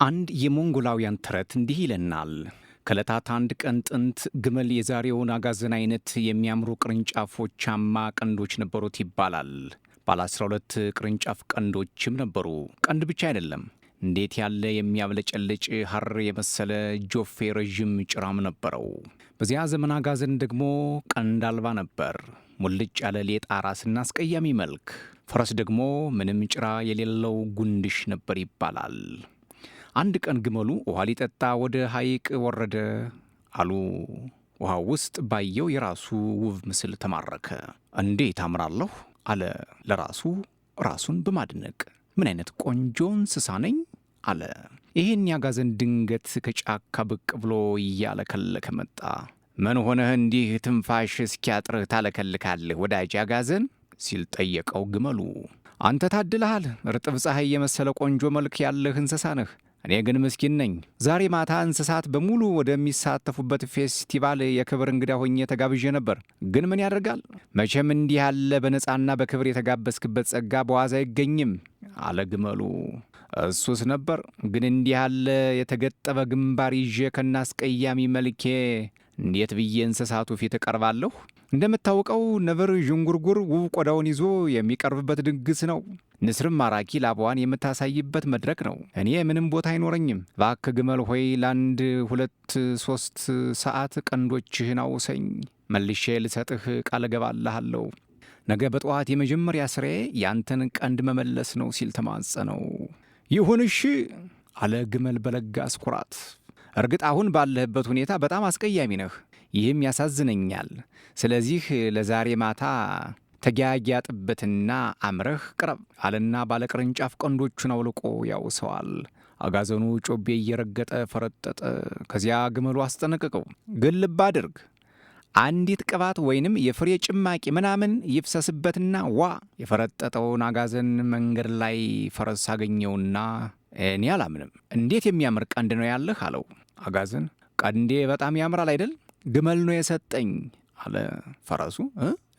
አንድ የሞንጎላውያን ተረት እንዲህ ይለናል። ከዕለታት አንድ ቀን ጥንት ግመል የዛሬውን አጋዘን አይነት የሚያምሩ ቅርንጫፎቻማ ቀንዶች ነበሩት ይባላል። ባለ 12 ቅርንጫፍ ቀንዶችም ነበሩ። ቀንድ ብቻ አይደለም፣ እንዴት ያለ የሚያብለጨልጭ ሐር የመሰለ ጆፌ ረዥም ጭራም ነበረው። በዚያ ዘመን አጋዘን ደግሞ ቀንድ አልባ ነበር። ሙልጭ ያለ ሌጣ ራስና አስቀያሚ መልክ። ፈረስ ደግሞ ምንም ጭራ የሌለው ጉንድሽ ነበር ይባላል። አንድ ቀን ግመሉ ውሃ ሊጠጣ ወደ ሐይቅ ወረደ አሉ። ውሃው ውስጥ ባየው የራሱ ውብ ምስል ተማረከ። እንዴት አምራለሁ አለ ለራሱ ራሱን በማድነቅ። ምን አይነት ቆንጆ እንስሳ ነኝ አለ። ይህን ያጋዘን ድንገት ከጫካ ብቅ ብሎ እያለከለከ መጣ። ምን ሆነህ እንዲህ ትንፋሽ እስኪያጥርህ ታለከልካለህ ወዳጅ አጋዘን ሲል ጠየቀው ግመሉ። አንተ ታድለሃል፣ እርጥብ ፀሐይ የመሰለ ቆንጆ መልክ ያለህ እንስሳ ነህ። እኔ ግን ምስኪን ነኝ። ዛሬ ማታ እንስሳት በሙሉ ወደሚሳተፉበት ፌስቲቫል የክብር እንግዳ ሆኜ ተጋብዤ ነበር። ግን ምን ያደርጋል፣ መቼም እንዲህ ያለ በነፃና በክብር የተጋበዝክበት ጸጋ በዋዛ አይገኝም አለ ግመሉ። እሱስ ነበር፣ ግን እንዲህ ያለ የተገጠበ ግንባር ይዤ ከናስቀያሚ መልኬ እንዴት ብዬ እንስሳቱ ፊት እቀርባለሁ? እንደምታውቀው ነብር ዥንጉርጉር ውብ ቆዳውን ይዞ የሚቀርብበት ድግስ ነው። ንስርም ማራኪ ላባዋን የምታሳይበት መድረክ ነው። እኔ ምንም ቦታ አይኖረኝም። እባክህ ግመል ሆይ ለአንድ 2-3 ሰዓት ቀንዶችህን አውሰኝ፣ መልሼ ልሰጥህ ቃል እገባልሃለሁ። ነገ በጠዋት የመጀመሪያ ስራዬ ያንተን ቀንድ መመለስ ነው ሲል ተማጸነው። ይሁን እሺ አለ ግመል በለጋስ ኩራት። እርግጥ አሁን ባለህበት ሁኔታ በጣም አስቀያሚ ነህ፣ ይህም ያሳዝነኛል። ስለዚህ ለዛሬ ማታ ተጊያጊያጥበትና አምረህ ቅረብ አለና ባለቅርንጫፍ ቀንዶቹን አውልቆ ያውሰዋል። አጋዘኑ ጮቤ እየረገጠ ፈረጠጠ። ከዚያ ግመሉ አስጠነቅቀው፣ ግን ልብ አድርግ፣ አንዲት ቅባት ወይንም የፍሬ ጭማቂ ምናምን ይፍሰስበትና ዋ። የፈረጠጠውን አጋዘን መንገድ ላይ ፈረስ አገኘውና እኔ አላምንም፣ እንዴት የሚያምር ቀንድ ነው ያለህ አለው። አጋዘን ቀንዴ በጣም ያምራል አይደል? ግመል ነው የሰጠኝ አለ። ፈረሱ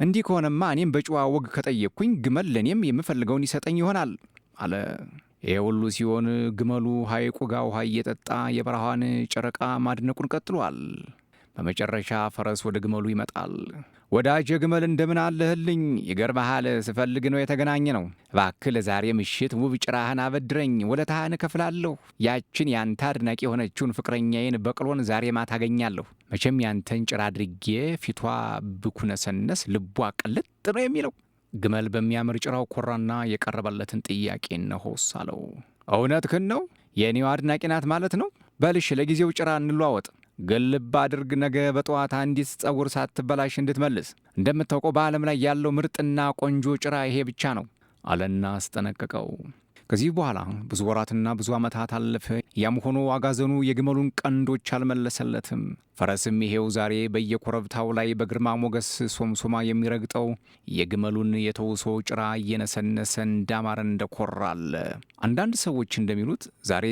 እንዲህ ከሆነማ እኔም በጨዋ ወግ ከጠየቅኩኝ ግመል ለእኔም የምፈልገውን ይሰጠኝ ይሆናል አለ። ይሄ ሁሉ ሲሆን ግመሉ ሐይቁ ጋ ውሃ እየጠጣ የበረሃን ጨረቃ ማድነቁን ቀጥሏል። በመጨረሻ ፈረስ ወደ ግመሉ ይመጣል። ወዳጄ ግመል እንደምን አለህልኝ? ይገርምሃል፣ ስፈልግ ነው የተገናኘ ነው። እባክህ ለዛሬ ምሽት ውብ ጭራህን አበድረኝ፣ ውለታህን እከፍላለሁ። ያችን ያንተ አድናቂ የሆነችውን ፍቅረኛዬን በቅሎን ዛሬ ማታ አገኛለሁ። መቼም ያንተን ጭራ አድርጌ ፊቷ ብኩነሰነስ ልቧ ቅልጥ ነው የሚለው። ግመል በሚያምር ጭራው ኮራና የቀረበለትን ጥያቄ እነሆስ አለው። እውነትህን ነው? የእኔው አድናቂ ናት ማለት ነው? በልሽ ለጊዜው ጭራ እንለዋወጥ፣ ግን ልብ አድርግ፣ ነገ በጠዋት አንዲት ጸጉር ሳትበላሽ እንድትመልስ። እንደምታውቀው በዓለም ላይ ያለው ምርጥና ቆንጆ ጭራ ይሄ ብቻ ነው አለና አስጠነቀቀው። ከዚህ በኋላ ብዙ ወራትና ብዙ ዓመታት አለፈ። ያም ሆኖ አጋዘኑ የግመሉን ቀንዶች አልመለሰለትም። ፈረስም ይሄው ዛሬ በየኮረብታው ላይ በግርማ ሞገስ ሶምሶማ የሚረግጠው የግመሉን የተውሶ ጭራ እየነሰነሰ እንዳማረ እንደኮራል። አንዳንድ ሰዎች እንደሚሉት ዛሬ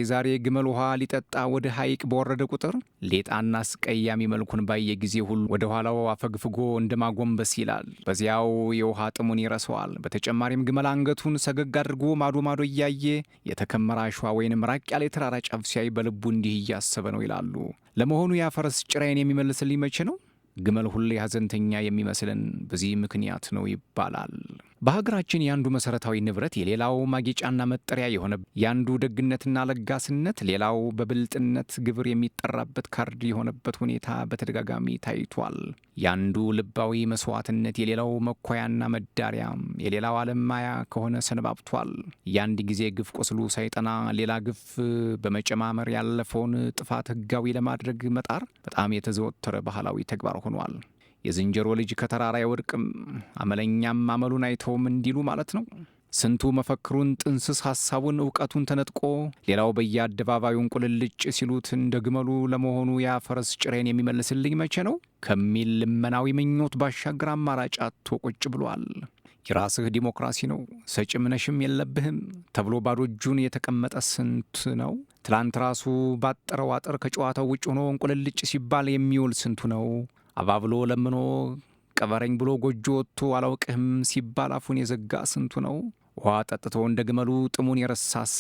ግመል ውሃ ሊጠጣ ወደ ሐይቅ በወረደ ቁጥር ሌጣና አስቀያሚ መልኩን ባየ ጊዜ ሁሉ ወደ ኋላው አፈግፍጎ እንደማጎንበስ ይላል። በዚያው የውሃ ጥሙን ይረሰዋል። በተጨማሪም ግመል አንገቱን ሰገግ አድርጎ ማዶ ማዶ እያየ የተከመረ አሸዋ ወይንም ራቅ ያለ የተራራ ጫፍ ሲያይ በልቡ እንዲህ እያሰበ ነው ይላሉ። ለመሆኑ ያ ፈረስ ጭራዬን የሚመልስልኝ መቼ ነው? ግመል ሁሌ ሐዘንተኛ የሚመስልን በዚህ ምክንያት ነው ይባላል። በሀገራችን የአንዱ መሠረታዊ ንብረት የሌላው ማጌጫና መጠሪያ የሆነ የአንዱ ደግነትና ለጋስነት ሌላው በብልጥነት ግብር የሚጠራበት ካርድ የሆነበት ሁኔታ በተደጋጋሚ ታይቷል። የአንዱ ልባዊ መስዋዕትነት የሌላው መኳያና መዳሪያም የሌላው ዓለም ማያ ከሆነ ሰነባብቷል። የአንድ ጊዜ ግፍ ቆስሉ ሳይጠና ሌላ ግፍ በመጨማመር ያለፈውን ጥፋት ሕጋዊ ለማድረግ መጣር በጣም የተዘወተረ ባህላዊ ተግባር ሆኗል። የዝንጀሮ ልጅ ከተራራ አይወድቅም፣ አመለኛም አመሉን አይተውም እንዲሉ ማለት ነው። ስንቱ መፈክሩን፣ ጥንስስ ሐሳቡን፣ ዕውቀቱን ተነጥቆ ሌላው በየአደባባዩን ቁልልጭ ሲሉት እንደ ግመሉ ለመሆኑ ያ ፈረስ ጭሬን የሚመልስልኝ መቼ ነው ከሚል ልመናዊ ምኞት ባሻገር አማራጭ አጥቶ ቁጭ ብሏል። የራስህ ዲሞክራሲ ነው፣ ሰጭም ነሽም የለብህም ተብሎ ባዶ እጁን የተቀመጠ ስንት ነው? ትላንት ራሱ ባጠረው አጥር ከጨዋታው ውጭ ሆኖ እንቁልልጭ ሲባል የሚውል ስንቱ ነው? አባብሎ ለምኖ ቀበረኝ ብሎ ጎጆ ወጥቶ አላውቅህም ሲባል አፉን የዘጋ ስንቱ ነው? ውሃ ጠጥቶ እንደ ግመሉ ጥሙን የረሳስ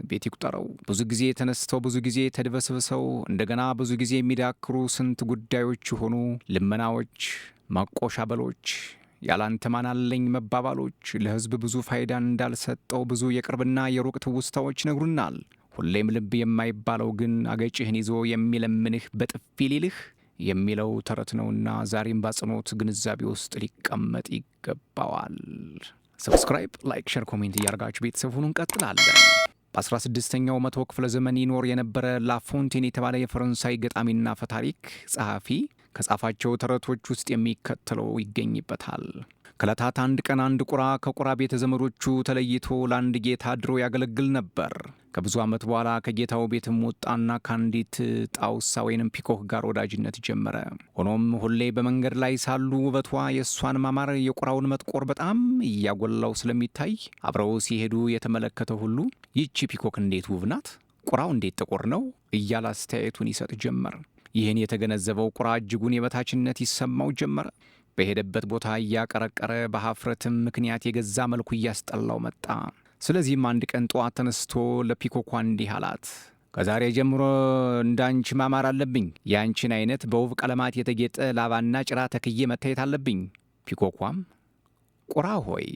ቤት ይቁጠረው። ብዙ ጊዜ ተነስተው ብዙ ጊዜ ተድበስብሰው እንደገና ብዙ ጊዜ የሚዳክሩ ስንት ጉዳዮች ሆኑ ልመናዎች፣ ማቆሻበሎች፣ ያላንተ ማን አለኝ መባባሎች ለሕዝብ ብዙ ፋይዳ እንዳልሰጠው ብዙ የቅርብና የሩቅ ትውስታዎች ነግሩናል። ሁሌም ልብ የማይባለው ግን አገጭህን ይዞ የሚለምንህ በጥፊ ሊልህ የሚለው ተረት ነውና ዛሬም በአጽንኦት ግንዛቤ ውስጥ ሊቀመጥ ይገባዋል። ሰብስክራይብ፣ ላይክ፣ ሸር፣ ኮሜንት እያደርጋችሁ ቤተሰቡን እንቀጥላለን። በ16ኛው መቶ ክፍለ ዘመን ይኖር የነበረ ላፎንቴን የተባለ የፈረንሳይ ገጣሚና ፈታሪክ ጸሐፊ ከጻፋቸው ተረቶች ውስጥ የሚከተለው ይገኝበታል። ከዕለታት አንድ ቀን አንድ ቁራ ከቁራ ቤተ ዘመዶቹ ተለይቶ ለአንድ ጌታ አድሮ ያገለግል ነበር። ከብዙ ዓመት በኋላ ከጌታው ቤትም ወጣና ከአንዲት ጣውሳ ወይንም ፒኮክ ጋር ወዳጅነት ጀመረ። ሆኖም ሁሌ በመንገድ ላይ ሳሉ ውበቷ የእሷን ማማር የቁራውን መጥቆር በጣም እያጎላው ስለሚታይ አብረው ሲሄዱ የተመለከተ ሁሉ ይቺ ፒኮክ እንዴት ውብ ናት፣ ቁራው እንዴት ጥቁር ነው እያለ አስተያየቱን ይሰጥ ጀመር። ይህን የተገነዘበው ቁራ እጅጉን የበታችነት ይሰማው ጀመረ። በሄደበት ቦታ እያቀረቀረ በሀፍረትም ምክንያት የገዛ መልኩ እያስጠላው መጣ። ስለዚህም አንድ ቀን ጠዋት ተነስቶ ለፒኮኳ እንዲህ አላት፣ ከዛሬ ጀምሮ እንዳንቺ ማማር አለብኝ። የአንቺን አይነት በውብ ቀለማት የተጌጠ ላባና ጭራ ተክዬ መታየት አለብኝ። ፒኮኳም ቁራ ሆይ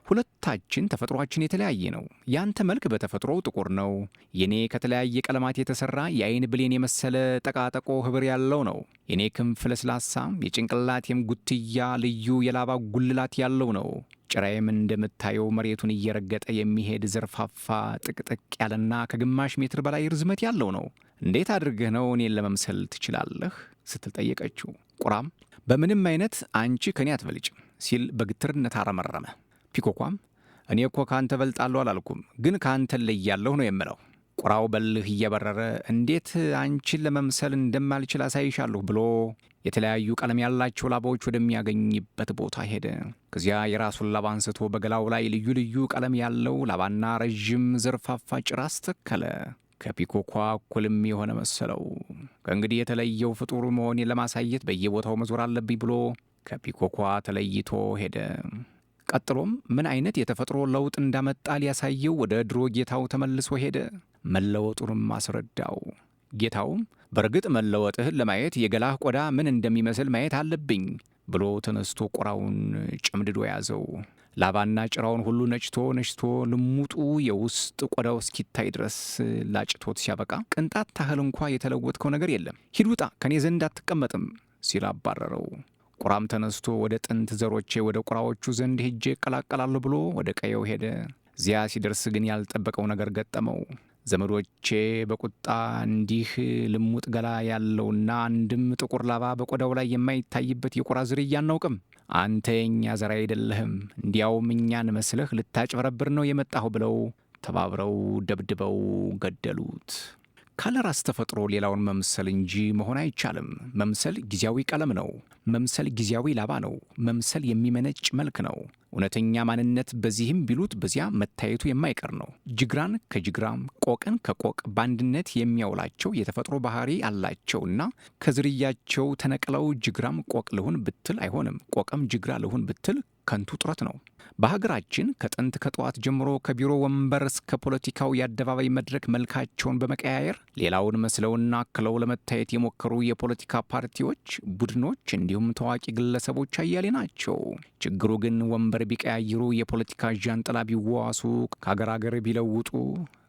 ሁለታችን ተፈጥሯችን የተለያየ ነው። ያንተ መልክ በተፈጥሮው ጥቁር ነው። የኔ ከተለያየ ቀለማት የተሰራ የአይን ብሌን የመሰለ ጠቃጠቆ ህብር ያለው ነው። የኔ ክንፍ ለስላሳ፣ የጭንቅላቴም ጉትያ ልዩ የላባ ጉልላት ያለው ነው። ጭራዬም እንደምታየው መሬቱን እየረገጠ የሚሄድ ዘርፋፋ ጥቅጥቅ ያለና ከግማሽ ሜትር በላይ ርዝመት ያለው ነው። እንዴት አድርገህ ነው እኔን ለመምሰል ትችላለህ ስትል ጠየቀችው። ቁራም በምንም አይነት አንቺ ከኔ አትበልጭም ሲል በግትርነት አረመረመ። ፒኮኳም እኔ እኮ ካንተ በልጣለሁ አላልኩም፣ ግን ካንተ ለያለሁ ነው የምለው። ቁራው በልህ እየበረረ እንዴት አንቺን ለመምሰል እንደማልችል አሳይሻለሁ ብሎ የተለያዩ ቀለም ያላቸው ላባዎች ወደሚያገኝበት ቦታ ሄደ። ከዚያ የራሱን ላባ አንስቶ በገላው ላይ ልዩ ልዩ ቀለም ያለው ላባና ረዥም ዘርፋፋ ጭራ አስተከለ። ከፒኮኳ እኩልም የሆነ መሰለው። ከእንግዲህ የተለየው ፍጡር መሆኔን ለማሳየት በየቦታው መዞር አለብኝ ብሎ ከፒኮኳ ተለይቶ ሄደ። ቀጥሎም ምን አይነት የተፈጥሮ ለውጥ እንዳመጣ ሊያሳየው ወደ ድሮ ጌታው ተመልሶ ሄደ። መለወጡንም አስረዳው። ጌታውም በእርግጥ መለወጥህን ለማየት የገላህ ቆዳ ምን እንደሚመስል ማየት አለብኝ ብሎ ተነስቶ ቁራውን ጨምድዶ ያዘው። ላባና ጭራውን ሁሉ ነጭቶ ልሙጡ የውስጥ ቆዳው እስኪታይ ድረስ ላጭቶት ሲያበቃ ቅንጣት ታህል እንኳ የተለወጥከው ነገር የለም፣ ሂድ ውጣ፣ ከኔ ዘንድ አትቀመጥም ሲል አባረረው። ቁራም ተነስቶ ወደ ጥንት ዘሮቼ ወደ ቁራዎቹ ዘንድ ሄጄ እቀላቀላለሁ ብሎ ወደ ቀየው ሄደ። እዚያ ሲደርስ ግን ያልጠበቀው ነገር ገጠመው። ዘመዶቼ በቁጣ እንዲህ ልሙጥ ገላ ያለውና አንድም ጥቁር ላባ በቆዳው ላይ የማይታይበት የቁራ ዝርያ አናውቅም። አንተ የእኛ ዘር አይደለህም፣ እንዲያውም እኛን መስለህ ልታጭበረብር ነው የመጣሁ ብለው ተባብረው ደብድበው ገደሉት። ካለ ራስ ተፈጥሮ ሌላውን መምሰል እንጂ መሆን አይቻልም። መምሰል ጊዜያዊ ቀለም ነው። መምሰል ጊዜያዊ ላባ ነው። መምሰል የሚመነጭ መልክ ነው። እውነተኛ ማንነት በዚህም ቢሉት በዚያ መታየቱ የማይቀር ነው። ጅግራን ከጅግራም ቆቅን ከቆቅ በአንድነት የሚያውላቸው የተፈጥሮ ባህሪ አላቸውና ከዝርያቸው ተነቅለው ጅግራም ቆቅ ልሁን ብትል አይሆንም፣ ቆቅም ጅግራ ልሁን ብትል ከንቱ ጥረት ነው። በሀገራችን ከጥንት ከጠዋት ጀምሮ ከቢሮ ወንበር እስከ ፖለቲካው የአደባባይ መድረክ መልካቸውን በመቀያየር ሌላውን መስለውና አክለው ለመታየት የሞከሩ የፖለቲካ ፓርቲዎች፣ ቡድኖች እንዲሁም ታዋቂ ግለሰቦች አያሌ ናቸው። ችግሩ ግን ወንበር ቢቀያይሩ፣ የፖለቲካ ዣንጥላ ቢዋሱ፣ ከሀገር ሀገር ቢለውጡ፣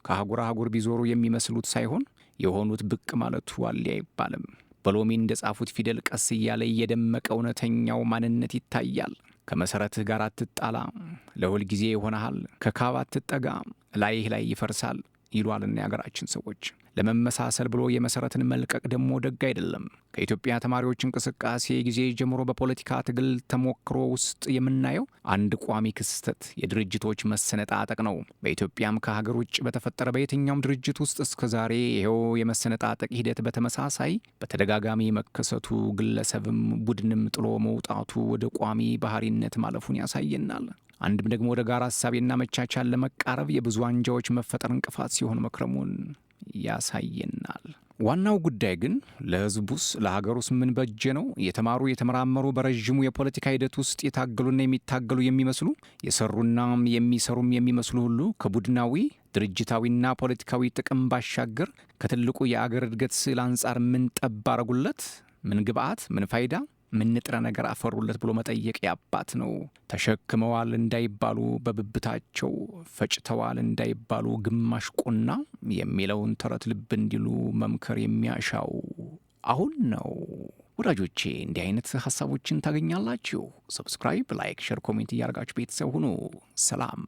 ከአህጉር አህጉር ቢዞሩ የሚመስሉት ሳይሆን የሆኑት ብቅ ማለቱ አለ አይባልም። በሎሚ እንደጻፉት ፊደል ቀስ እያለ እየደመቀ እውነተኛው ማንነት ይታያል። ከመሰረትህ ጋር አትጣላ፣ ለሁል ጊዜ ይሆናል። ከካብ አትጠጋ፣ ላይህ ላይ ይፈርሳል ይሏልና የሀገራችን ሰዎች። ለመመሳሰል ብሎ የመሰረትን መልቀቅ ደግሞ ደግ አይደለም። ከኢትዮጵያ ተማሪዎች እንቅስቃሴ ጊዜ ጀምሮ በፖለቲካ ትግል ተሞክሮ ውስጥ የምናየው አንድ ቋሚ ክስተት የድርጅቶች መሰነጣጠቅ ነው። በኢትዮጵያም ከሀገር ውጭ በተፈጠረ በየትኛውም ድርጅት ውስጥ እስከ ዛሬ ይኸው የመሰነጣጠቅ ሂደት በተመሳሳይ በተደጋጋሚ መከሰቱ፣ ግለሰብም ቡድንም ጥሎ መውጣቱ ወደ ቋሚ ባህሪነት ማለፉን ያሳየናል። አንድም ደግሞ ወደ ጋራ ሀሳቤና መቻቻል ለመቃረብ የብዙ አንጃዎች መፈጠር እንቅፋት ሲሆን መክረሙን ያሳየናል። ዋናው ጉዳይ ግን ለሕዝቡስ ለሀገሩስ ምን በጀ ነው? የተማሩ የተመራመሩ በረዥሙ የፖለቲካ ሂደት ውስጥ የታገሉና የሚታገሉ የሚመስሉ የሰሩና የሚሰሩም የሚመስሉ ሁሉ ከቡድናዊ ድርጅታዊና ፖለቲካዊ ጥቅም ባሻገር ከትልቁ የአገር እድገት ስዕል አንጻር ምን ጠብ አረጉለት? ምን ግብአት፣ ምን ፋይዳ፣ ምን ንጥረ ነገር አፈሩለት ብሎ መጠየቅ ያባት ነው። ተሸክመዋል እንዳይባሉ በብብታቸው፣ ፈጭተዋል እንዳይባሉ ግማሽ ቁና የሚለውን ተረት ልብ እንዲሉ መምከር የሚያሻው አሁን ነው። ወዳጆቼ እንዲህ አይነት ሀሳቦችን ታገኛላችሁ። ሰብስክራይብ፣ ላይክ፣ ሼር፣ ኮሜንት እያደርጋችሁ ቤተሰብ ሁኑ። ሰላም